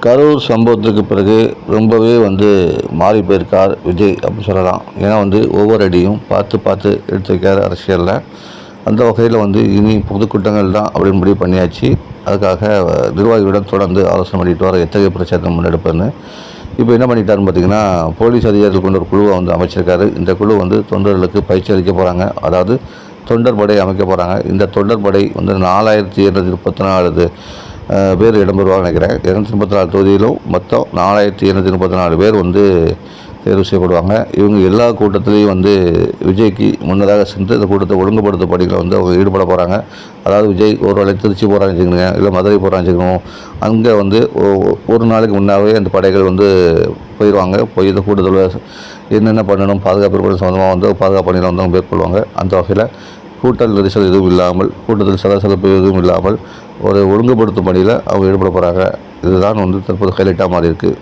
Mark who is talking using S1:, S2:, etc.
S1: கரூர் சம்பவத்துக்கு பிறகு ரொம்பவே மாறி போயிருக்கார் விஜய் அப்படின்னு சொல்லலாம். ஏன்னா ஒவ்வொரு அடியும் பார்த்து பார்த்து எடுத்து வைக்காத அரசியலில் அந்த வகையில் இனி பொதுக்கூட்டங்கள் தான் அப்படின்னு முடிவு பண்ணியாச்சு. அதுக்காக நிர்வாகிகளிடம் தொடர்ந்து ஆலோசனை பண்ணிட்டு வர எத்தகைய பிரச்சாரத்தை முன்னெடுப்புன்னு இப்போ என்ன பண்ணிட்டாருன்னு பார்த்தீங்கன்னா, போலீஸ் அதிகாரிகள் கொண்ட ஒரு குழுவை அமைச்சிருக்காரு. இந்த குழு தொண்டர்களுக்கு பயிற்சி அளிக்க போகிறாங்க. அதாவது தொண்டர் படை அமைக்க போகிறாங்க. இந்த தொண்டர் படை 4734 பேர் இடம்பெறுவாங்க நினைக்கிறேன். 234 தொகுதியிலும் மொத்தம் 4734 பேர் தேர்வு செய்யப்படுவாங்க. இவங்க எல்லா கூட்டத்திலையும் விஜய்க்கு முன்னதாக சென்று இந்த கூட்டத்தை ஒழுங்குபடுத்தும் பணிகளை அவங்க ஈடுபட போகிறாங்க. அதாவது விஜய் ஒரு வேளை திருச்சி போகிறான்னு வச்சுக்கோங்க, இல்லை மதுரை போகிறான்னு வச்சுக்கணும், அங்கே ஒரு நாளைக்கு முன்னாவே அந்த படைகள் போயிடுவாங்க. போய் இந்த கூட்டத்தில் என்னென்ன பண்ணணும், பாதுகாப்பு ஏற்பாடு சம்மந்தமாக பாதுகாப்பு பணிகளை அவங்க மேற்கொள்வாங்க. அந்த வகையில் கூட்டல் நெரிசல் எதுவும் இல்லாமல், கூட்டத்தில் சலசலப்பு எதுவும் இல்லாமல் ஒரு ஒழுங்குபடுத்தும் பணியில் அவங்க ஈடுபட போகிறாங்க. இதுதான் தற்போது ஹைலைட்டாக மாறி இருக்குது.